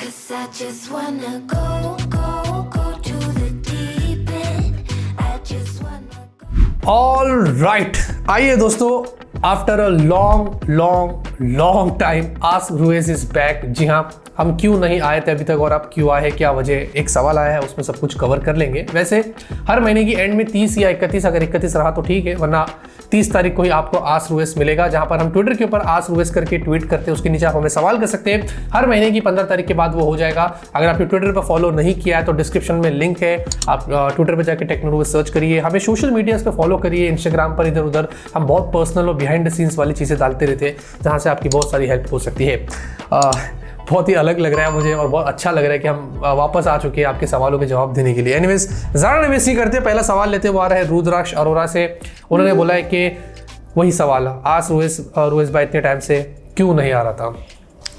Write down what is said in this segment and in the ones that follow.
'Cause I just wanna go to the deep end. I just wanna go. All right, आइए दोस्तों, after a long time ask रुएस is back. जी हाँ, हम क्यों नहीं आए थे अभी तक और आप क्यों आए हैं, क्या वजह, एक सवाल आया है, उसमें सब कुछ कवर कर लेंगे। वैसे हर महीने की एंड में 30 या 31, अगर 31 रहा तो ठीक है, वरना 30 तारीख को ही आपको आस्क रुएस मिलेगा, जहां पर हम ट्विटर के ऊपर आस्क रुएस करके ट्वीट करते हैं, उसके नीचे आप हमें सवाल कर सकते हैं। हर महीने की 15 तारीख के बाद वो हो जाएगा। अगर आपने ट्विटर पर फॉलो नहीं किया है तो डिस्क्रिप्शन में लिंक है, आप ट्विटर पर जाकर टेक्नोरुएस सर्च करिए, हमें सोशल मीडियाज पर फॉलो करिए, इंस्टाग्राम पर इधर उधर हम बहुत पर्सनल और बिहाइंड द सीन्स वाली चीज़ें डालते रहते हैं, जहाँ से आपकी बहुत सारी हेल्प हो सकती है। बहुत ही अलग लग रहा है मुझे और बहुत अच्छा लग रहा है कि हम वापस आ चुके हैं आपके सवालों के जवाब देने के लिए। एनीवेज, ज़्यादा वेस्ट नहीं करते, पहला सवाल लेते हुए आ रहा है रुद्राक्ष अरोरा से। उन्होंने बोला है कि वही सवाल, आज रुएस भाई इतने टाइम से क्यों नहीं आ रहा था।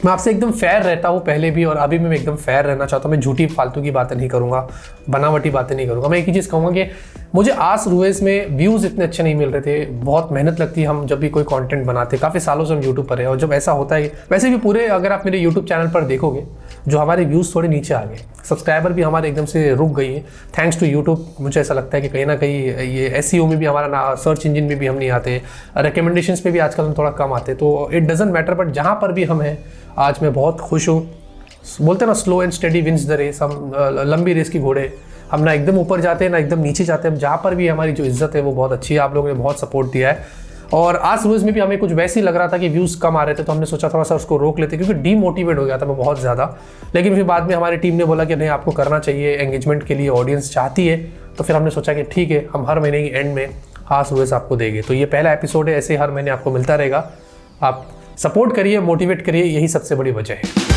मैं आपसे एकदम फेयर रहता हूँ पहले भी और अभी भी मैं एकदम फेयर रहना चाहता हूँ। मैं झूठी फालतू की बातें नहीं करूँगा, बनावटी बातें नहीं करूँगा। मैं एक ही चीज़ कहूँगा कि मुझे आस्क रुएस में व्यूज़ इतने अच्छे नहीं मिल रहे थे, बहुत मेहनत लगती है हम जब भी कोई कंटेंट बनाते, काफ़ी सालों से हम यूट्यूब पर है, और जब ऐसा होता है, वैसे भी पूरे अगर आप मेरे यूट्यूब चैनल पर देखोगे जो हमारे व्यूज़ थोड़े नीचे आ गए, सब्सक्राइबर भी हमारे एकदम से रुक गई है थैंक्स टू यूट्यूब। मुझे ऐसा लगता है कि कहीं ना कहीं ये SEO में भी हमारा ना, सर्च इंजन में भी हम नहीं आते, रिकमेंडेशंस पे भी आजकल हम थोड़ा कम आते, तो इट डजेंट मैटर। बट जहाँ पर भी हम हैं आज मैं बहुत खुश हूँ। बोलते हैं ना, slow and steady wins the race. हम लंबी रेस की घोड़े, हम ना एकदम ऊपर जाते हैं ना एकदम नीचे जाते हैं। हम जहाँ पर भी हमारी जो इज्जत है वो बहुत अच्छी है, आप लोगों ने बहुत सपोर्ट दिया है। और आज रोज़ में भी हमें कुछ वैसे ही लग रहा था कि व्यूज़ कम आ रहे थे, तो हमने सोचा थोड़ा सा उसको रोक लेते, क्योंकि डीमोटिवेट हो गया था मैं बहुत ज़्यादा। लेकिन फिर बाद में हमारी टीम ने बोला कि नहीं, आपको करना चाहिए, एंगेजमेंट के लिए ऑडियंस चाहती है। तो फिर हमने सोचा कि ठीक है, हम हर महीने की एंड में आज रोज़ आपको देंगे। तो ये पहला एपिसोड है, ऐसे हर महीने आपको मिलता रहेगा। आप सपोर्ट करिए, मोटिवेट करिए, यही सबसे बड़ी वजह है।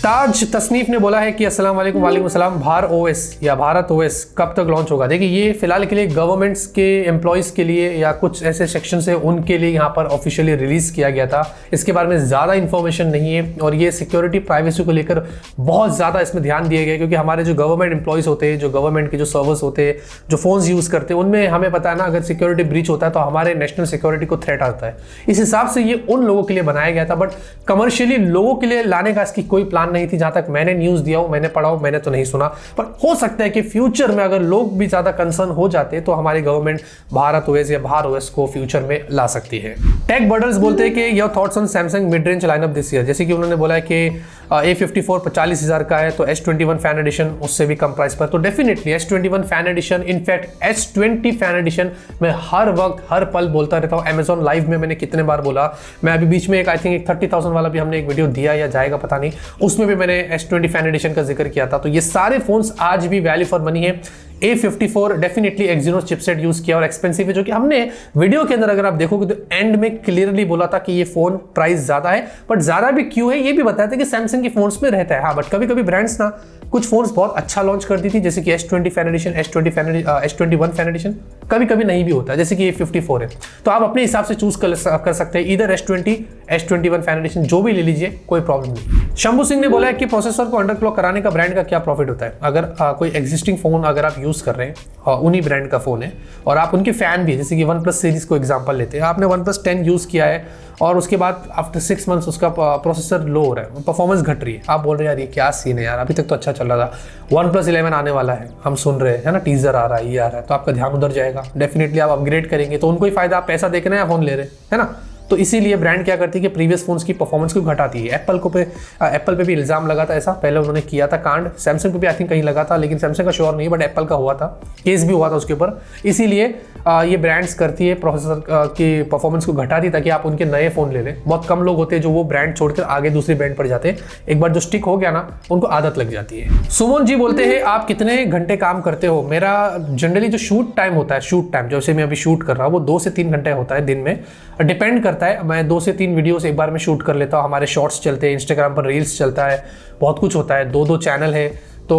ताज तसनीफ ने बोला है कि अस्सलाम वालेकुम। वालेकुम अस्सलाम। भारत OS कब तक लॉन्च होगा? देखिए, ये फिलहाल के लिए गवर्नमेंट्स के एम्प्लॉयज़ के लिए या कुछ ऐसे सेक्शन है उनके लिए यहाँ पर ऑफिशियली रिलीज़ किया गया था। इसके बारे में ज़्यादा इन्फॉर्मेशन नहीं है, और ये सिक्योरिटी प्राइवेसी को लेकर बहुत ज़्यादा इसमें ध्यान दिया गया, क्योंकि हमारे जो गवर्नमेंट एम्प्लॉयज़ होते हैं, जो गवर्नमेंट के जो सर्वर्स होते हैं, जो फ़ोन्स यूज़ करते हैं, उनमें हमें पता है ना, अगर सिक्योरिटी ब्रीच होता है तो हमारे नेशनल सिक्योरिटी को थ्रेट आता है। इस हिसाब से ये उन लोगों के लिए बनाया गया था, बट कमर्शियली लोगों के लिए लाने का इसकी कोई प्लान नहीं थी। जहाँ तक मैंने न्यूज़ दिया हूँ, मैंने पढ़ा हूँ, मैंने तो नहीं सुना, पर हो सकता है कि फ्यूचर में अगर लोग भी ज़्यादा कंसर्न हो जाते तो हमारी गवर्नमेंट भारत OS या भार OS को फ्यूचर में ला सकती है। टेक बर्डर्स बोलते हैं कि your thoughts on Samsung mid range lineup this year. जैसे कि उन्होंने बोला है कि A54 40,000 का है, तो S21 फैन एडिशन उससे भी कम प्राइस पर। तो definitely S21 fan addition, in fact S20 fan addition मैं हर वक्त हर पल बोलता रहता हूँ। Amazon लाइव में मैंने कितने बार बोला, मैं अभी बीच में एक आई थिंक एक 30,000 वाला भी हमने एक वीडियो दिया या जाएगा पता नहीं, उसमें भी मैंने S20 फैन एडिशन का जिक्र किया था। तो ये सारे फोन्स आज भी वैल्यू फॉर मनी है। A54 definitely Exynos chipset use किया और एक्सपेंसिव है, जो कि हमने वीडियो के अंदर अगर आप देखोगे तो एंड में क्लियरली बोला था कि ये फोन प्राइस ज्यादा है, बट ज्यादा भी क्यों है ये भी बताया था कि सैमसंग के फोन्स में रहता है। हाँ, बट कभी कभी ब्रांड्स ना कुछ फोन्स बहुत अच्छा लॉन्च कर दी थी, जैसे कि S20 fan addition, S21 fan addition, कभी कभी नहीं भी होता, जैसे कि A54 है। तो आप अपने हिसाब से चूज कर सकते हैं, इधर S20, S21 फैन एडिशन, जो भी ले लीजिए, कोई प्रॉब्लम नहीं। शंभू सिंह ने बोला है कि प्रोसेसर को अंडरक्लॉक कराने का ब्रांड का क्या प्रॉफिट होता है? अगर कोई एग्जिस्टिंग फोन अगर आप यूज कर रहे हैं, उन्हीं ब्रांड का फोन है और आप उनके फैन भी, जैसे कि OnePlus सीरीज को एग्जांपल लेते हैं, आपने OnePlus 10 यूज किया है और उसके बाद आफ्टर 6 मंथ्स उसका प्रोसेसर लो हो रहा है, परफॉर्मेंस घट रही है, आप बोल रहे हैं यार ये क्या सीन है यार, अभी तक तो अच्छा चल रहा था, OnePlus 11 आने वाला है, हम सुन रहे हैं ना, टीजर आ रहा है, ये आ रहा है, तो आपका ध्यान उधर जाएगा। डेफिनेटली आप अपग्रेड करेंगे तो उनको ही फायदा, आप पैसा देख रहे हैं, फोन ले रहे हैं, है ना। तो इसीलिए ब्रांड क्या करती है कि प्रीवियस फोन्स की परफॉर्मेंस को घटाती है। एप्पल पे भी इल्जाम लगा था ऐसा, पहले उन्होंने किया था कांड, सैमसंग पे भी आई थिंक कहीं लगा था, लेकिन सैमसंग का श्योर नहीं, बट एप्पल का हुआ था, केस भी हुआ था उसके ऊपर। इसीलिए ये ब्रांड्स करती है प्रोसेसर की परफॉर्मेंस को घटाती ताकि आप उनके नए फोन ले लें। बहुत कम लोग होते हैं जो वो ब्रांड छोड़कर आगे दूसरी ब्रांड पर जाते हैं, एक बार जो स्टिक हो गया ना उनको आदत लग जाती है। सुमन जी बोलते हैं आप कितने घंटे काम करते हो? मेरा जनरली जो शूट टाइम होता है, शूट टाइम जैसे मैं अभी शूट कर रहा हूँ, वो 2 से 3 घंटे होता है दिन में, डिपेंड करता है। मैं 2 से 3 वीडियोस एक बार में शूट कर लेता हूँ, हमारे शॉर्ट्स चलते हैं, इंस्टाग्राम पर रील्स चलता है, बहुत कुछ होता है, 2 चैनल है, तो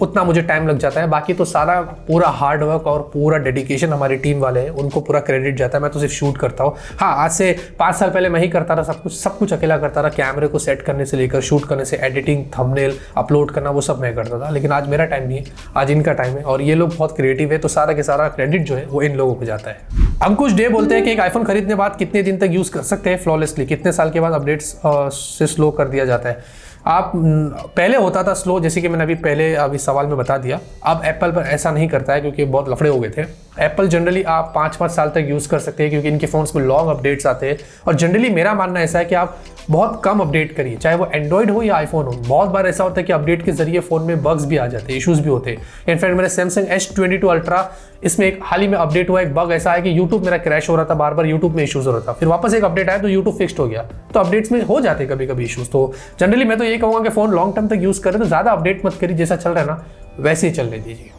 उतना मुझे टाइम लग जाता है। बाकी तो सारा पूरा हार्ड वर्क और पूरा डेडिकेशन हमारी टीम वाले हैं, उनको पूरा क्रेडिट जाता है, मैं तो सिर्फ शूट करता हूँ। हाँ, आज से 5 साल पहले मैं ही करता था सब कुछ अकेला करता रहा, कैमरे को सेट करने से लेकर शूट करने से एडिटिंग, थंबनेल अपलोड करना, वो सब मैं करता था। लेकिन आज मेरा टाइम नहीं है, आज इनका टाइम है, और ये लोग बहुत क्रिएटिव है, तो सारा के सारा क्रेडिट जो है वो इन लोगों को जाता है। अंकुश डे बोलते हैं कि एक आईफोन खरीदने बाद कितने दिन तक यूज़ कर सकते हैं फ्लॉलेसली, कितने साल के बाद अपडेट्स से स्लो कर दिया जाता है। आप पहले होता था स्लो, जैसे कि मैंने अभी सवाल में बता दिया। अब एप्पल पर ऐसा नहीं करता है क्योंकि बहुत लफड़े हो गए थे। एप्पल जनरली आप 5-5 साल तक यूज़ कर सकते हैं क्योंकि इनके फ़ोन्स में लॉन्ग अपडेट्स आते हैं। और जनरली मेरा मानना ऐसा है कि आप बहुत कम अपडेट करिए, चाहे वो एंड्रॉइड हो या आईफोन हो। बहुत बार ऐसा होता है कि अपडेट के जरिए फ़ोन में बग्स भी आ जाते हैं, इशूज़ भी होते हैं। इनफैक्ट मेरे सैमसंग S22 अल्ट्रा, इसमें एक हाल ही में अपडेट हुआ, एक बग ऐसा है कि यूट्यूब मेरा क्रैश हो रहा था, बार बार यूट्यूब में इशूज़ हो रहा था। फिर वापस एक अपडेट आया तो यूट्यूब फिक्स्ड हो गया। तो अपडेट्स में हो जाते हैं कभी कभी इशूज़। तो जनरली मैं तो ये कहूँगा कि फ़ोन लॉन्ग टर्म तक यूज़ करें तो ज़्यादा अपडेट मत करिए, जैसा चल रहा है ना वैसे ही चलने दीजिए।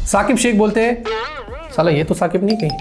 साकिब शेख बोलते हैं, साला ये तो साकिब नहीं कहीं,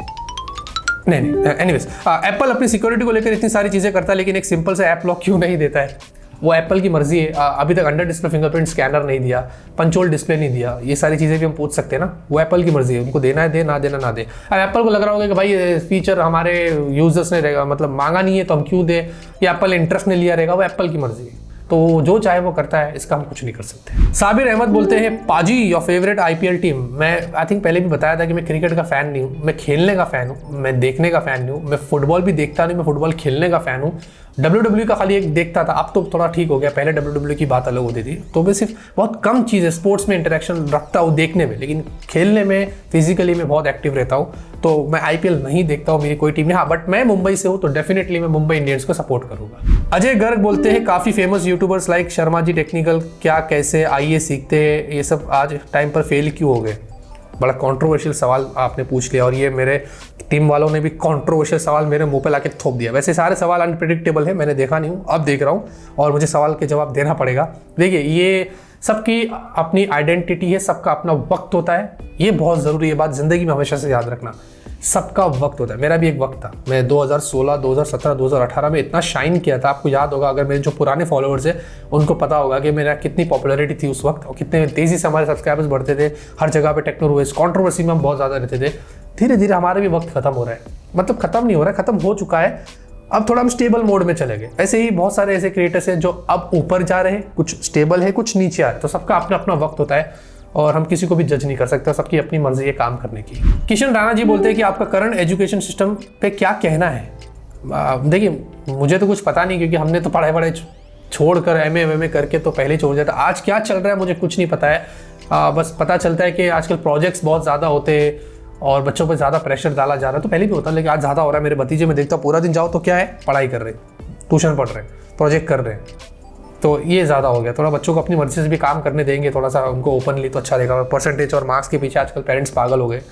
नहीं एनीवेज, एप्पल अपनी सिक्योरिटी को लेकर इतनी सारी चीज़ें करता है लेकिन एक सिंपल से ऐप लॉक क्यों नहीं देता है? वो एप्पल की मर्जी है। अभी तक अंडर डिस्प्ले फिंगरप्रिंट स्कैनर नहीं दिया, पंच होल डिस्प्ले नहीं दिया, ये सारी चीज़ें भी हम पूछ सकते हैं ना। वो एप्पल की मर्जी है, उनको देना है दे, ना देना ना दे। अब एप्पल को लग रहा होगा कि भाई फीचर हमारे यूजर्स ने रहेगा, मतलब मांगा नहीं है तो हम क्यों दे, या एप्पल इंटरेस्ट ने लिया रहेगा, वो एप्पल की मर्जी है। तो जो चाहे वो करता है, इसका हम कुछ नहीं कर सकते। साबिर अहमद बोलते हैं, पाजी योर फेवरेट IPL टीम। मैं आई थिंक पहले भी बताया था कि मैं क्रिकेट का फ़ैन नहीं हूँ, मैं खेलने का फ़ैन हूँ, मैं देखने का फ़ैन नहीं हूँ। मैं फुटबॉल भी देखता नहीं, मैं फुटबॉल खेलने का फ़ैन हूँ। WWE का खाली एक देखता था, अब तो थोड़ा ठीक हो गया, पहले WWE की बात अलग होती थी। तो मैं सिर्फ बहुत कम चीज़ें स्पोर्ट्स में इंटरेक्शन रखता हूँ देखने में, लेकिन खेलने में फिजिकली मैं बहुत एक्टिव रहता हूँ। तो मैं IPL नहीं देखता हूँ, मेरी कोई टीम नहीं। हाँ, बट मैं मुंबई से हूँ तो डेफिनेटली मैं मुंबई इंडियंस को सपोर्ट करूँगा। अजय गर्ग बोलते हैं, काफ़ी famous YouTubers like Sharma ji technical क्या कैसे आइए सीखते हैं, ये सब आज टाइम पर फेल क्यों हो गए? बड़ा कंट्रोवर्शियल सवाल आपने पूछ लिया, और ये मेरे टीम वालों ने भी कंट्रोवर्शियल सवाल मेरे मुंह पे लाके थोप दिया। वैसे सारे सवाल अनप्रेडिक्टेबल है, मैंने देखा नहीं हूँ, अब देख रहा हूँ और मुझे सवाल के जवाब देना पड़ेगा। देखिए, ये सबकी अपनी आइडेंटिटी है, सबका अपना वक्त होता है, ये बहुत ज़रूरी है बात ज़िंदगी में हमेशा से याद रखना। सबका वक्त होता है, मेरा भी एक वक्त था। मैं 2016, 2017, 2018 में इतना शाइन किया था, आपको याद होगा, अगर मेरे जो पुराने फॉलोअर्स हैं उनको पता होगा कि मेरा कितनी पॉपुलैरिटी थी उस वक्त और कितने तेज़ी से हमारे सब्सक्राइबर्स बढ़ते थे। हर जगह पे टेक्नोलॉजी कंट्रोवर्सी में हम बहुत ज़्यादा रहते थे। धीरे धीरे हमारा भी वक्त खत्म हो रहा है, मतलब खत्म नहीं हो रहा है, खत्म हो चुका है। अब थोड़ा हम स्टेबल मोड में चले गए। ऐसे ही बहुत सारे ऐसे क्रिएटर्स हैं जो अब ऊपर जा रहे हैं, कुछ स्टेबल है, कुछ नीचे आ रहे हैं। तो सबका अपना अपना वक्त होता है और हम किसी को भी जज नहीं कर सकते, सबकी अपनी मर्जी है काम करने की। किशन राणा जी बोलते हैं कि आपका करंट एजुकेशन सिस्टम पे क्या कहना है? देखिए, मुझे तो कुछ पता नहीं क्योंकि हमने तो पढ़ाई वढ़ाई छोड़कर MA करके तो पहले ही छोड़ दिया था। आज क्या चल रहा है मुझे कुछ नहीं पता है। बस पता चलता है कि आजकल प्रोजेक्ट्स बहुत ज़्यादा होते हैं और बच्चों पर ज़्यादा प्रेशर डाला जा रहा है। तो पहले भी होता है लेकिन आज ज़्यादा हो रहा है। मेरे भतीजे में देखता हूँ, पूरा दिन जाओ तो क्या है, पढ़ाई कर रहे, ट्यूशन पढ़ रहे, प्रोजेक्ट कर रहे हैं, तो ये ज़्यादा हो गया। थोड़ा बच्चों को अपनी मर्जी से भी काम करने देंगे, थोड़ा सा उनको ओपनली, तो अच्छा रहेगा। परसेंटेज और मार्क्स के पीछे आजकल पेरेंट्स पागल हो गए।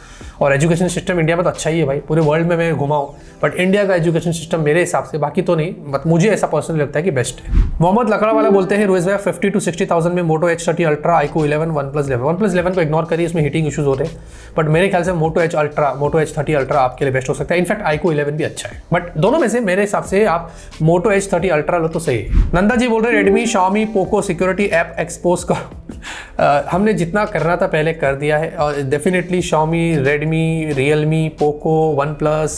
और एजुकेशन सिस्टम इंडिया में तो अच्छा ही है भाई, पूरे वर्ल्ड में मैं घुमा हूँ, बट इंडिया का एजुकेशन सिस्टम मेरे हिसाब से, बाकी तो नहीं, बट मुझे ऐसा पर्सनली लगता है कि बेस्ट है। मोहम्मद लकड़ा वाला बोलते हैं, रोहित भाई 50 to 60,000 में मोटो H30 ultra, iQOO 11, OnePlus 11। OnePlus 11 को इग्नोर करिए, इसमें हीटिंग इशूज़ हो रहे हैं, बट मेरे ख्याल से मोटो H30 अल्ट्रा आपके लिए बेस्ट हो सकता है। इनफैक्ट iQOO 11 भी अच्छा है, बट दोनों में से मेरे हिसाब से आप मोटो H30 अल्ट्रा लो तो सही है। नंदा जी बोल रहे हैं, Redmi, Xiaomi, Poco security app expose करो। हमने जितना करना था पहले कर दिया है, और definitely Xiaomi, Redmi, Realme, Poco, OnePlus,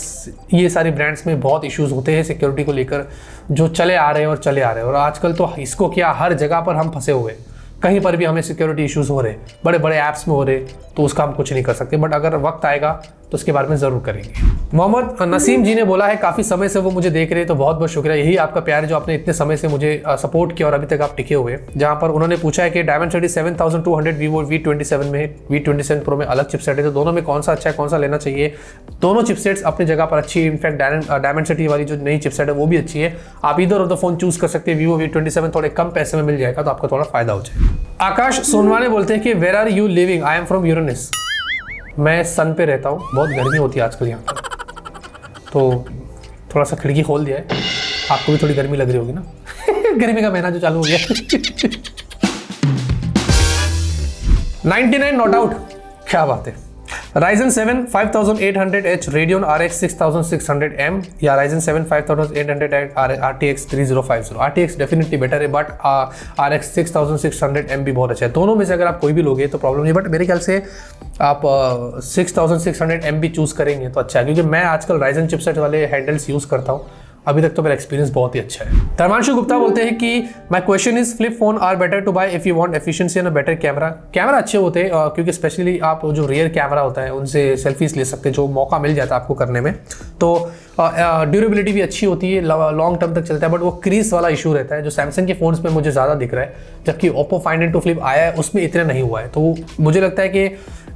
ये सारे ब्रांड्स में बहुत इश्यूज़ होते हैं सिक्योरिटी को लेकर, जो चले आ रहे हैं और चले आ रहे हैं। और आजकल तो इसको क्या, हर जगह पर हम फंसे हुए हैं, कहीं पर भी हमें सिक्योरिटी इश्यूज़ हो रहे हैं, बड़े बड़े ऐप्स में हो रहे, तो उसका हम कुछ नहीं कर सकते, बट अगर वक्त आएगा तो उसके बारे में ज़रूर करेंगे। मोहम्मद नसीम जी ने बोला है, काफ़ी समय से वो मुझे देख रहे हैं, तो बहुत बहुत शुक्रिया। यही आपका प्यार है जो आपने इतने समय से मुझे सपोर्ट किया और अभी तक आप टिके हुए। जहाँ पर उन्होंने पूछा है कि Dimensity 7200 Vivo V27 में, V27 Pro में अलग चिपसेट है, तो दोनों में कौन सा अच्छा है, कौन सा लेना चाहिए? दोनों चिपसेट्स अपनी जगह पर अच्छी है। इनफैक्ट Dimensity वाली जो नई चिपसेट है वो भी अच्छी है। आप इधर उधर फ़ोन चूज़ कर सकते हैं। Vivo V27 थोड़े कम पैसे में मिल जाएगा, तो आपका थोड़ा फ़ायदा हो जाएगा। आकाश सोनवाने बोलते हैं कि where are you living? I am from Uranus. मैं सन पे रहता हूँ, बहुत गर्मी होती है आजकल यहाँ पर, तो थोड़ा सा खिड़की खोल दिया है। आपको भी थोड़ी गर्मी लग रही होगी ना गर्मी का महीना जो चालू हो गया 99 नॉट आउट, क्या बात है। Ryzen 7 5800H Radeon RX 6600M या Ryzen 7 5800 RTX 3050। RTX definitely better है, बट RX 6600M भी बहुत अच्छा है। दोनों में से अगर आप कोई भी लोगे तो प्रॉब्लम नहीं, बट मेरे ख्याल से आप 6600M भी चूज़ करेंगे तो अच्छा है, क्योंकि मैं आजकल Ryzen चिपसेट वाले हैंडल्स यूज़ करता हूँ अभी तक तो मेरा एक्सपीरियंस बहुत ही अच्छा है। धर्मांशु गुप्ता बोलते हैं कि my question is flip phone are better to buy if you want efficiency and a better camera. Camera अच्छे होते हैं क्योंकि स्पेशली आप जो रियर कैमरा होता है उनसे सेल्फीज ले सकते हैं, जो मौका मिल जाता है आपको करने में। तो ड्यूरेबिलिटी भी अच्छी होती है, लॉन्ग टर्म तक चलता है। बट वो क्रीज वाला इशू रहता है जो सैमसंग के फोन्स में मुझे ज़्यादा दिख रहा है, जबकि ओप्पो Find N2 Flip आया है उसमें इतना नहीं हुआ है। तो मुझे लगता है कि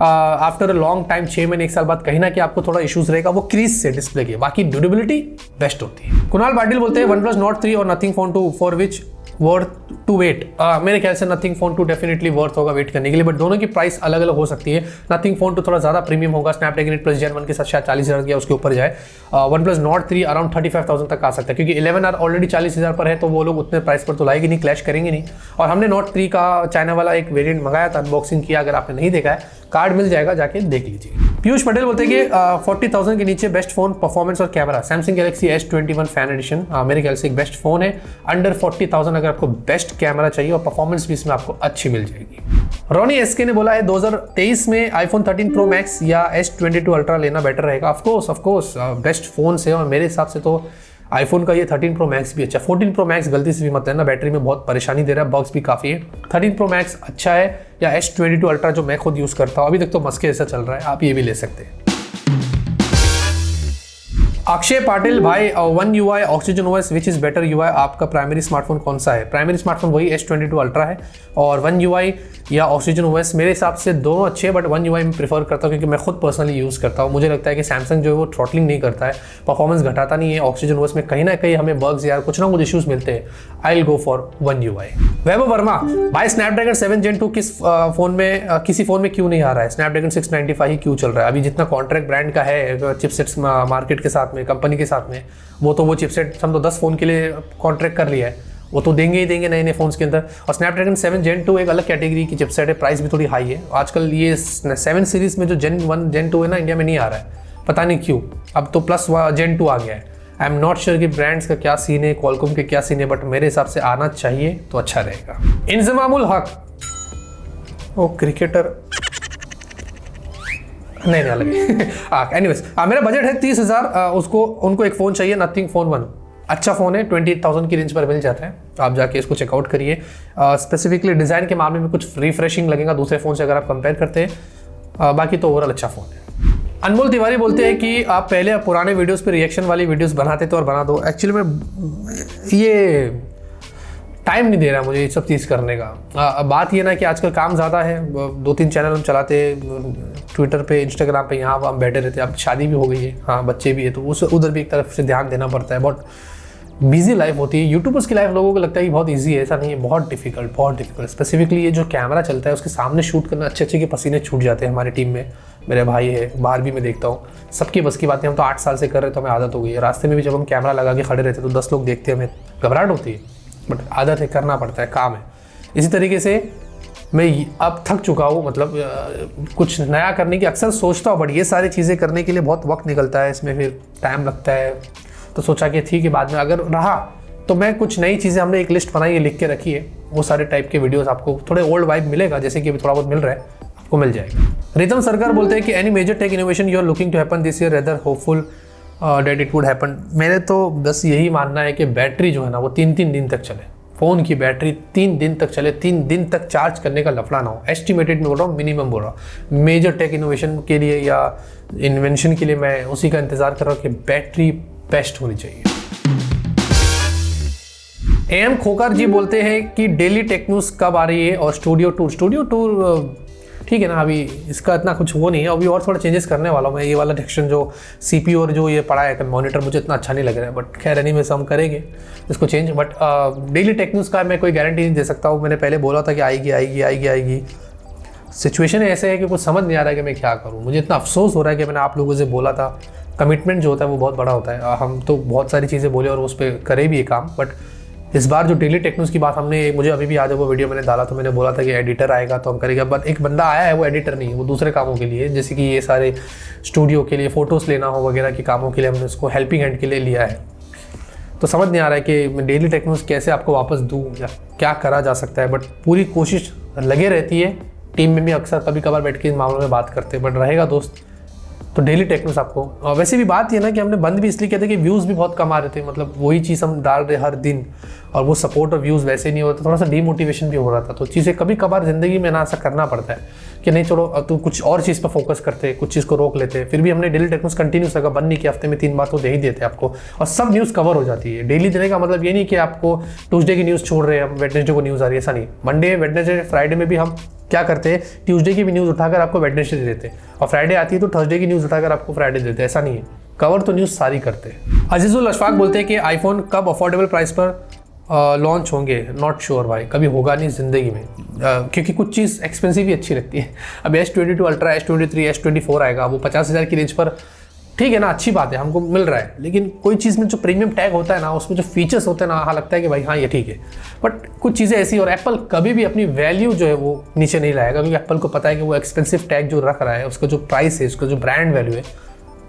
आफ्टर अ लॉन्ग टाइम 6 महीने 1 साल बाद कहीं ना कहीं आपको थोड़ा इश्यूज रहेगा वो क्रीज से डिस्प्ले के, बाकी ड्यूरेबिलिटी बेस्ट होती है। कुणाल पाटिल बोलते हैं OnePlus Nord 3 और Nothing Phone 2 for which worth to wait. मेरे ख्याल से Nothing Phone 2 डेफिनेटली वर्थ होगा वेट करने के लिए, बट दोनों की प्राइस अलग अलग हो सकती है। Nothing Phone 2 थोड़ा ज़्यादा प्रीमियम होगा, स्नैपड्रैगन 8 Plus Gen 1 के साथ शायद 40,000 या उसके ऊपर जाए। OnePlus Nord 3 अराउंड 35,000 तक आ सकता है, क्योंकि 11R ऑलरेडी 40,000 पर है, तो वो लोग उतने प्राइस पर तो लाएगी नहीं, क्लैश करेंगे नहीं। और हमने Nord 3 का चाइना वाला एक वेरिएंट मंगाया था, अनबॉक्सिंग किया, अगर आपने नहीं देखा है कार्ड मिल जाएगा, जाके देख लीजिए। पीयूष पटेल बोलते हैं कि 40,000 के नीचे बेस्ट फोन, परफॉर्मेंस और camera Samsung Galaxy S21 fan addition मेरे ख्याल से एक बेस्ट फोन है। अंडर 40,000 अगर आपको बेस्ट कैमरा चाहिए और परफॉर्मेंस भी इसमें आपको अच्छी मिल जाएगी। रोनी एसके ने बोला है 2023 में iPhone 13 Pro Max या S22 Ultra लेना बेटर रहेगा। ऑफ कोर्स बेस्ट फोन से, और मेरे हिसाब से तो आईफोन का ये 13 Pro Max भी अच्छा। 14 Pro Max गलती से भी मत लेना, बैटरी में बहुत परेशानी दे रहा है, बग्स भी काफ़ी है। 13 Pro Max अच्छा है, या S22 Ultra जो मैं खुद यूज़ करता हूँ, अभी तक तो मस्के ऐसा चल रहा है, आप ये भी ले सकते हैं। अक्षय पाटिल भाई, One UI Oxygen OS which is better UI, आपका प्राइमरी स्मार्टफोन कौन सा है? प्राइमरी स्मार्टफोन वही S22 Ultra है, और One UI या Oxygen OS मेरे हिसाब से दोनों अच्छे हैं, बट One UI मैं प्रेफर करता हूँ क्योंकि मैं खुद पर्सनली यूज़ करता हूँ। मुझे लगता है कि सैमसंग जो है वो थ्रॉटलिंग नहीं करता है, परफॉर्मेंस घटाता नहीं है। Oxygen OS में कहीं ना कहीं हमें बग्स या कुछ ना कुछ इशूज़ मिलते हैं। I will go for One UI। वैभव वर्मा भाई, स्नैपड्रैगन 7 Gen 2 किस फोन में किसी फोन में क्यों नहीं आ रहा है? स्नैपड्रैगन 695 ही क्यों चल रहा है? अभी जितना कॉन्ट्रैक्ट ब्रांड का है चिपसेट्स मार्केट के साथ में, कंपनी के साथ में, वो चिपसेट हम तो 10 फोन के लिए कॉन्ट्रैक्ट कर लिया है, वो तो देंगे ही देंगे नए नए फोन्स के अंदर। और स्नैपड्रैगन 7 Gen 2 एक अलग कैटेगरी की चिपसेट है, प्राइस भी थोड़ी हाई है। आजकल ये 7 सीरीज में जो Gen 1 Gen 2 है ना, इंडिया में नहीं आ रहा है, पता नहीं क्यों। अब तो प्लस Gen 2 आ गया है। आई एम नॉट श्योर कि ब्रांड्स का क्या सीन है, क्वालकॉम के क्या सीन है, बट मेरे हिसाब से आना चाहिए तो अच्छा रहेगा। इंजमामुल हक, वो क्रिकेटर नहीं अलग एनीवेज, मेरा बजट है 30,000, उनको एक फ़ोन चाहिए, Nothing Phone 1 अच्छा फ़ोन है, 28,000 की रेंज पर मिल जाता है, आप जाके इसको चेकआउट करिए। स्पेसिफिकली डिज़ाइन के मामले में कुछ रिफ्रेशिंग लगेगा दूसरे फ़ोन से अगर आप कंपेयर करते हैं, बाकी तो ओवरऑल अच्छा फ़ोन है। अनमोल तिवारी बोलते हैं कि आप पहले पुराने वीडियोस पे रिएक्शन वाली वीडियोस बनाते थे और बना दो। एक्चुअली मैं ये टाइम नहीं दे रहा मुझे ये सब चीज़ करने का। बात ये ना कि आजकल काम ज़्यादा है, 2-3 चैनल हम चलाते, ट्विटर पे, इंस्टाग्राम पे, यहाँ हम बैठे रहते। अब शादी भी हो गई है, हाँ बच्चे भी है, तो उस उधर भी एक तरफ से ध्यान देना पड़ता है। बहुत बिजी लाइफ होती है। यूट्यूबर्स की लाइफ लोगों को लगता है कि बहुत इजी है, ऐसा नहीं है, बहुत डिफिकल्ट। स्पेसिफिकली ये जो कैमरा चलता है उसके सामने शूट करना, अच्छे के पसीने छूट जाते हैं। हमारी टीम में मेरे भाई है, बाहर भी मैं देखता हूँ, सबकी बस की बात नहीं। हम तो 8 साल से कर रहे, तो हमें आदत हो गई है। रास्ते में भी जब हम कैमरा लगा के खड़े रहते तो 10 लोग देखते, हमें घबराहट होती है, बट आदत है, करना पड़ता है, काम है। इसी तरीके से मैं अब थक चुका हूँ, मतलब कुछ नया करने की अक्सर सोचता हूँ, बट ये सारी चीज़ें करने के लिए बहुत वक्त निकलता है, इसमें फिर टाइम लगता है। तो सोचा कि ठीक है, बाद में अगर रहा तो मैं कुछ नई चीज़ें, हमने एक लिस्ट बनाई है, लिख के रखी है, वो सारे टाइप के वीडियोस आपको थोड़े ओल्ड वाइब मिलेगा, जैसे कि अभी थोड़ा बहुत मिल रहा है, आपको मिल जाएगा। रितम सरकार बोलते हैं कि any major tech innovation you are looking to happen this year, rather hopeful date it would happen. मेरे तो बस यही मानना है कि बैटरी जो है ना वो 3-3 दिन तक चले, फ़ोन की बैटरी 3 दिन तक चले, 3 दिन तक चार्ज करने का लफड़ा ना हो। एस्टिमेटेड में बोल रहा हूँ, मिनिमम बोल रहा हूँ। मेजर टेक इनोवेशन के लिए या इन्वेंशन के लिए मैं उसी का इंतज़ार कर रहा हूँ कि बैटरी बेस्ट होनी चाहिए। एम खोकर जी बोलते हैं कि डेली टेक न्यूज़ कब आ रही है और स्टूडियो टूर ठीक है ना, अभी इसका इतना कुछ वो नहीं है, अभी और थोड़ा चेंजेस करने वाला हूँ मैं। ये वाला सेक्शन जो CPU और जो ये पड़ा है मॉनिटर, मुझे इतना अच्छा नहीं लग रहा है, बट खैर एनी में से हम करेंगे इसको change. But daily tech news का मैं कोई गारंटी नहीं दे सकता हूँ। मैंने पहले बोला था कि आएगी। सिचुएशन ऐसे है कि कुछ समझ नहीं आ रहा है कि मैं क्या करूँ। मुझे इतना अफसोस हो रहा है कि मैंने आप लोगों से बोला था। कमिटमेंट जो होता है वो बहुत बड़ा होता है। हम तो बहुत सारी चीज़ें बोले और उस पर करे भी ये काम, बट इस बार जो डेली टेक न्यूज़ की बात हमने, मुझे अभी भी याद है वो वीडियो मैंने डाला, तो मैंने बोला था कि एडिटर आएगा तो हम करेंगे। बट एक बंदा आया है, वो एडिटर नहीं है, वो दूसरे कामों के लिए, जैसे कि ये सारे स्टूडियो के लिए फ़ोटोज़ लेना हो वगैरह के कामों के लिए हमने उसको हेल्पिंग हैंड के लिए लिया है। तो समझ नहीं आ रहा है कि मैं डेली टेक न्यूज़ कैसे आपको वापस दूँ या क्या करा जा सकता है, बट पूरी कोशिश लगे रहती है। टीम में भी अक्सर कभी कभार बैठ के इन मामलों में बात करते हैं, बट रहेगा दोस्त, तो डेली टेक न्यूज़ आपको वैसे भी बात ये ना कि हमने बंद भी इसलिए किया था कि व्यूज़ भी बहुत कम आ रहे थे, मतलब वही चीज़ हम डाल रहे हर दिन और वो सपोर्ट और व्यूज़ वैसे नहीं होता, थोड़ा सा डीमोटिवेशन भी हो रहा था। तो चीज़ें कभी कभार ज़िंदगी में ना ऐसा करना पड़ता है कि नहीं चलो तो कुछ और चीज़ पर फोकस करते, कुछ चीज़ को रोक लेते। फिर भी हमने डेली टेक न्यूज़ कंटिन्यूस लगा, बंद नहीं किया, हफ्ते में 3 बार तो दे ही देते आपको और सब न्यूज़ कवर हो जाती है। डेली देने का मतलब ये नहीं कि आपको ट्यूसडे की न्यूज़ छोड़ रहे हैं, हम वेडनेसडे को न्यूज़ आ रही है, ऐसा नहीं। मंडे, वेडनेसडे, फ्राइडे में भी हम क्या करते हैं, ट्यूसडे की भी न्यूज़ उठाकर आपको वेडनेसडे दे देते हैं और फ्राइडे आती है तो थर्सडे की न्यूज़ उठाकर आपको फ्राइडे देते हैं, ऐसा नहीं है। कवर तो न्यूज़ सारी करते हैं। अजीजुल अशफाक बोलते हैं कि आईफोन कब अफोर्डेबल प्राइस पर लॉन्च होंगे? नॉट श्योर भाई, कभी होगा नहीं ज़िंदगी में, क्योंकि कुछ चीज़ एक्सपेंसिव ही अच्छी लगती है। अब S22 अल्ट्रा, S23, S24 आएगा, वो 50,000 की रेंज पर ठीक है ना, अच्छी बात है, हमको मिल रहा है। लेकिन कोई चीज़ में जो प्रीमियम टैग होता है ना, उसमें जो फीचर्स होते हैं ना, हाँ लगता है कि भाई हाँ ये ठीक है। बट कुछ चीज़ें ऐसी, और एप्पल कभी भी अपनी वैल्यू जो है वो नीचे नहीं लाएगा, क्योंकि एप्पल को पता है कि वो एक्सपेंसिव टैग जो रख रहा है, उसका जो प्राइस है, उसका जो ब्रांड वैल्यू है,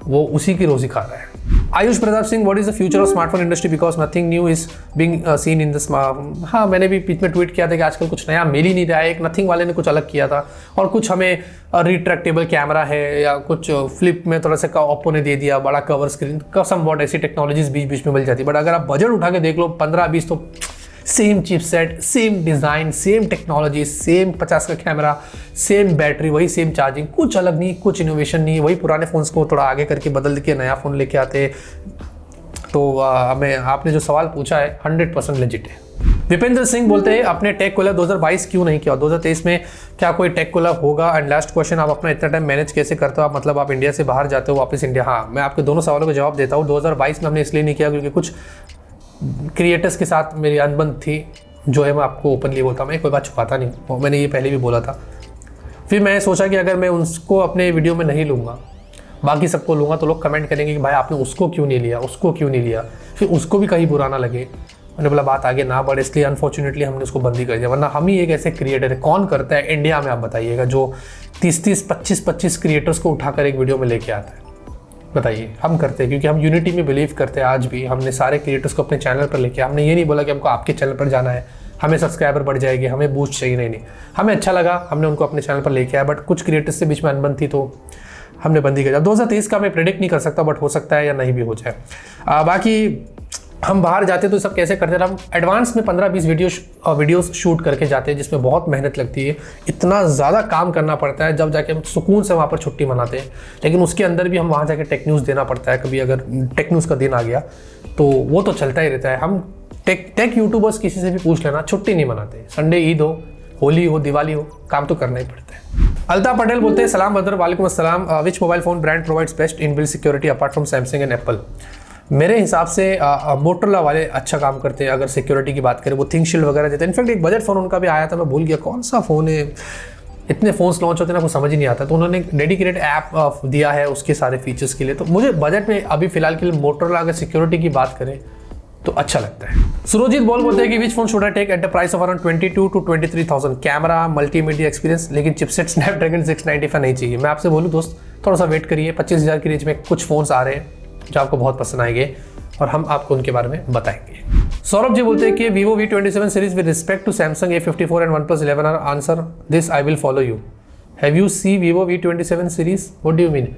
वो उसी की रोजी खा रहा है। Ayush Pratap Singh, what is the future of smartphone industry because nothing new is being seen in the smart. हाँ, मैंने भी बीच में ट्वीट किया था कि आजकल कुछ नया मिल ही नहीं रहा है। एक नथिंग वाले ने कुछ अलग किया था और कुछ हमें रिट्रैक्टेबल कैमरा है या कुछ फ्लिप में थोड़ा सा ओप्पो ने दे दिया बड़ा कवर स्क्रीन का, सम वॉट ऐसी टेक्नोलॉजीज बीच बीच में मिल जाती है। बट अगर आप बजट उठा के देख लो 15-20 तो same chipset, same design, same technology, same 50 का कैमरा, सेम बैटरी, वही सेम चार्जिंग, कुछ अलग नहीं, कुछ इनोवेशन नहीं, वही पुराने फ़ोन्स को थोड़ा आगे करके बदल के नया फ़ोन लेके आते। तो हमें आपने जो सवाल पूछा है 100% लेजिट है। विपेंद्र सिंह बोलते हैं अपने टेक कोलैब 2022 क्यों नहीं किया, 2023 में क्या कोई टेक कोलैब होगा? एंड लास्ट क्वेश्चन, आप अपना इतना टाइम मैनेज कैसे करते हो? आप मतलब आप इंडिया से बाहर जाते हो वापस इंडिया? हाँ, मैं आपके दोनों सवालों का जवाब देता हूँ। 2022 में हमने इसलिए नहीं किया क्योंकि कुछ क्रिएटर्स के साथ मेरी अनबन थी, जो है मैं आपको ओपनली बोलता हूँ, मैं कोई बात छुपाता नहीं, मैंने ये पहले भी बोला था। फिर मैं सोचा कि अगर मैं उसको अपने वीडियो में नहीं लूँगा, बाकी सबको लूँगा, तो लोग कमेंट करेंगे कि भाई आपने उसको क्यों नहीं लिया, उसको क्यों नहीं लिया, फिर उसको भी कहीं बुरा ना लगे। मैंने बोला बात आगे ना बढ़े, इसलिए अनफॉर्चुनेटली हमने उसको बंदी कर दिया। वरना हम ही एक ऐसे क्रिएटर है, कौन करता है इंडिया में आप बताइएगा, जो 30-30, 25-25 क्रिएटर्स को उठाकर एक वीडियो में लेके आता है? बताइए। हम करते हैं क्योंकि हम यूनिटी में बिलीव करते हैं। आज भी हमने सारे क्रिएटर्स को अपने चैनल पर लेके, हमने ये नहीं बोला कि हमको आपके चैनल पर जाना है, हमें सब्सक्राइबर बढ़ जाएगी, हमें बूस्ट चाहिए, नहीं, हमें अच्छा लगा, हमने उनको अपने चैनल पर लेके आया। बट कुछ क्रिएटर्स से बीच में अनबन थी तो हमने बंदी कर दिया। 2023 का मैं प्रेडिक्ट नहीं कर सकता, बट हो सकता है या नहीं भी हो जाए। बाकी हम बाहर जाते तो सब कैसे करते हैं, हम एडवांस में 15-20 वीडियोस शूट करके जाते हैं, जिसमें बहुत मेहनत लगती है, इतना ज़्यादा काम करना पड़ता है, जब जाके हम सुकून से वहाँ पर छुट्टी मनाते हैं। लेकिन उसके अंदर भी हम वहाँ जाके टेक न्यूज़ देना पड़ता है। कभी अगर टेक न्यूज़ का दिन आ गया तो वो तो चलता ही रहता है। हम टेक यूट्यूबर्स किसी से भी पूछ लेना, छुट्टी नहीं मनाते। संडे, ईद हो, होली हो, दिवाली हो, काम तो करना ही पड़ता है। अल्ताफ पटेल बोलते हैं सलाम बदर, वालेकुम अस्सलाम, विच mobile phone brand provides best in build security apart from Samsung and Apple? मेरे हिसाब से मोटरोला वाले अच्छा काम करते हैं। अगर सिक्योरिटी की बात करें, वो थिंगशील्ड वगैरह देते हैं। इनफैक्ट एक बजट फ़ोन उनका भी आया था, मैं भूल गया कौन सा फ़ोन है, इतने फ़ोन्स लॉन्च होते हैं ना, कुछ समझ ही नहीं आता। तो उन्होंने डेडिकेटेड ऐप दिया है उसके सारे फीचर्स के लिए। तो मुझे बजट में अभी फिलहाल के लिए मोटरोला अगर सिक्योरिटी की बात करें तो अच्छा लगता है। सुरजीत बोलते हैं कि which phone should I take at the price of around 22 to 23,000? Camera, multimedia experience, लेकिन चिपसेट स्नैपड्रैगन 695 नहीं चाहिए। मैं आपसे बोलूँ दोस्त, थोड़ा सा वेट करिए, 25,000 की रेंज में कुछ फ़ोन्स आ रहे हैं जो आपको बहुत पसंद आएंगे और हम आपको उनके बारे में बताएंगे। सौरभ जी बोलते हैं कि Vivo V27 series with respect to Samsung A54 and OnePlus 11 answer this, I will follow you. Have you see Vivo V27 series? What do you mean?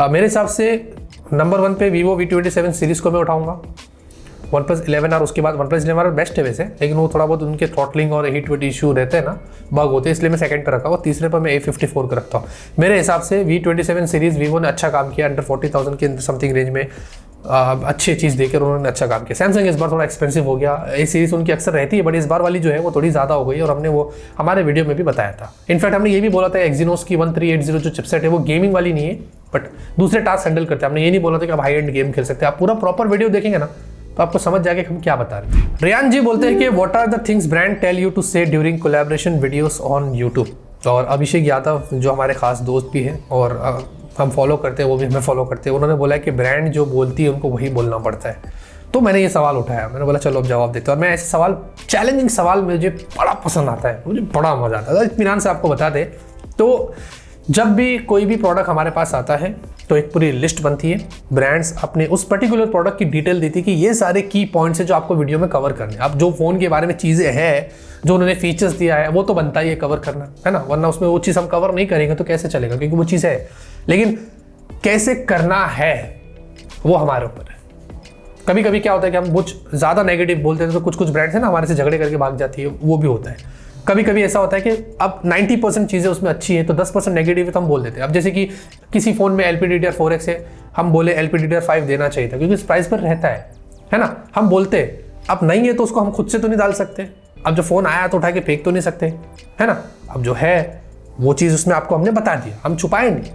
मेरे हिसाब से नंबर 1 पे Vivo V27 सीरीज को मैं उठाऊंगा, OnePlus 11R उसके बाद OnePlus 11R best है वैसे, लेकिन वो थोड़ा बहुत उनके थ्रॉटलिंग और हीट वेट इशू रहते हैं ना, बग होते हैं, इसलिए मैं सेकंड पे रखा हुआ। तीसरे पर मैं A54 का रखता हूँ। मेरे हिसाब से V27 सीरीज Vivo ने अच्छा काम किया, अंडर 40,000 के समथिंग रेंज में अच्छी चीज़ देकर उन्होंने अच्छा काम किया। सैमसंग इस बार थोड़ा एक्सपेंसिव हो गया, ये सीरीज उनकी अक्सर रहती है, बट इस बार वाली जो है वो थोड़ी ज़्यादा हो गई और हमने वो हमारे वीडियो में भी बताया था। इनफैक्ट हमने ये भी बोला था एक्जीनोस की 1380 जो चिपसेट है वो गेमिंग वाली नहीं है, बट दूसरे टास्क हैंडल करते हैं। हमने ये नहीं बोला था कि आप हाई एंड गेम खेल सकते हैं। आप पूरा प्रॉपर वीडियो देखेंगे ना तो आपको समझ जाएगा कि हम क्या बता रहे हैं। रियान जी बोलते हैं कि what are the things brand tell you to say during collaboration videos on YouTube? और अभिषेक यादव जो हमारे खास दोस्त भी हैं और हम फॉलो करते हैं, वो भी हमें फॉलो करते हैं, उन्होंने बोला कि ब्रांड जो बोलती है उनको वही बोलना पड़ता है। तो मैंने ये सवाल उठाया, मैंने बोला चलो अब जवाब देते हैं। और मैं ऐसे सवाल, चैलेंजिंग सवाल मुझे बड़ा पसंद आता है, मुझे बड़ा मजा आता है। इत्मीनान से आपको बता दें तो जब भी कोई भी प्रोडक्ट हमारे पास आता है तो एक पूरी लिस्ट बनती है, ब्रांड्स अपने उस पर्टिकुलर प्रोडक्ट की डिटेल देती है कि ये सारे की पॉइंट्स हैं जो आपको वीडियो में कवर करने हैं। अब जो फ़ोन के बारे में चीज़ें हैं, जो उन्होंने फीचर्स दिया है, वो तो बनता ही है कवर करना, है ना, वरना उसमें वो चीज़ हम कवर नहीं करेंगे तो कैसे चलेगा, क्योंकि वो चीज़ है। लेकिन कैसे करना है वो हमारे ऊपर है। कभी कभी क्या होता है कि हम कुछ ज़्यादा नेगेटिव बोलते हैं तो कुछ ब्रांड्स हैं ना हमारे से झगड़े करके भाग जाती है, वो भी होता है। कभी कभी ऐसा होता है कि अब 90% चीज़ें उसमें अच्छी है तो 10% नेगेटिव है तो हम बोल देते हैं। अब जैसे कि किसी फ़ोन में LPDDR4X है, हम बोले LPDDR5 देना चाहिए था क्योंकि इस प्राइस पर रहता है ना, हम बोलते हैं। अब नहीं है तो उसको हम खुद से तो नहीं डाल सकते, अब जो फ़ोन आया तो उठा के फेंक तो नहीं सकते, है ना। अब जो है वो चीज़ उसमें आपको हमने बता दिया, हम छुपाए नहीं,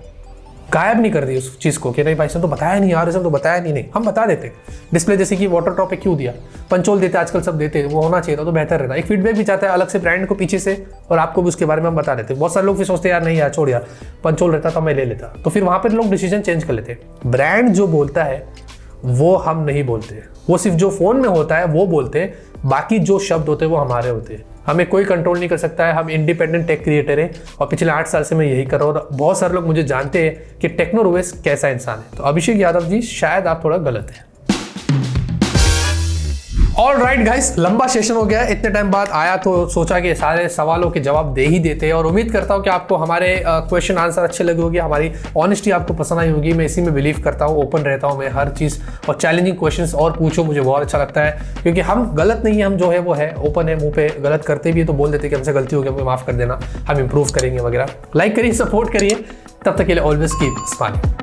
गायब नहीं कर दी उस चीज़ को कि नहीं भाई इसने तो बताया नहीं यार, इसने तो बताया नहीं, हम बता देते। डिस्प्ले जैसे कि वाटर ड्रॉप पे क्यों दिया, पंचोल देते आजकल सब देते, वो होना चाहिए था तो बेहतर रहता। एक फीडबैक भी चाहता है अलग से ब्रांड को पीछे से, और आपको भी उसके बारे में हम बता देते। बहुत सारे लोग भी सोचते हैं यार नहीं यार छोड़ यार, पंचोल रहता तो मैं ले लेता, तो फिर वहाँ पर लोग डिसीजन चेंज कर लेते। ब्रांड जो बोलता है वो हम नहीं बोलते, वो सिर्फ जो फ़ोन में होता है वो बोलते हैं, बाकी जो शब्द होते हैं वो हमारे होते हैं। हमें कोई कंट्रोल नहीं कर सकता है, हम इंडिपेंडेंट टेक क्रिएटर हैं और पिछले 8 साल से मैं यही कर रहा हूँ। और बहुत सारे लोग मुझे जानते हैं कि टेक्नोरोवेस कैसा इंसान है। तो अभिषेक यादव जी शायद आप थोड़ा गलत हैं। ऑल राइट गाइस, लंबा सेशन हो गया, इतने टाइम बाद आया तो सोचा कि सारे सवालों के जवाब दे ही देते हैं। और उम्मीद करता हूँ कि आपको हमारे क्वेश्चन आंसर अच्छे लगे होंगे, हमारी ऑनेस्टी आपको पसंद आई होगी। मैं इसी में बिलीव करता हूँ, ओपन रहता हूँ मैं हर चीज़, और चैलेंजिंग क्वेश्चंस और पूछो, मुझे बहुत अच्छा लगता है क्योंकि हम गलत नहीं है, हम जो है वो है ओपन है, मुंह पे गलत करते भी है तो बोल देते कि हमसे गलती हो गई, हमें माफ़ कर देना, हम इंप्रूव करेंगे वगैरह। लाइक करिए, सपोर्ट करिए, तब तक के लिए ऑलवेज कीप स्माइलिंग।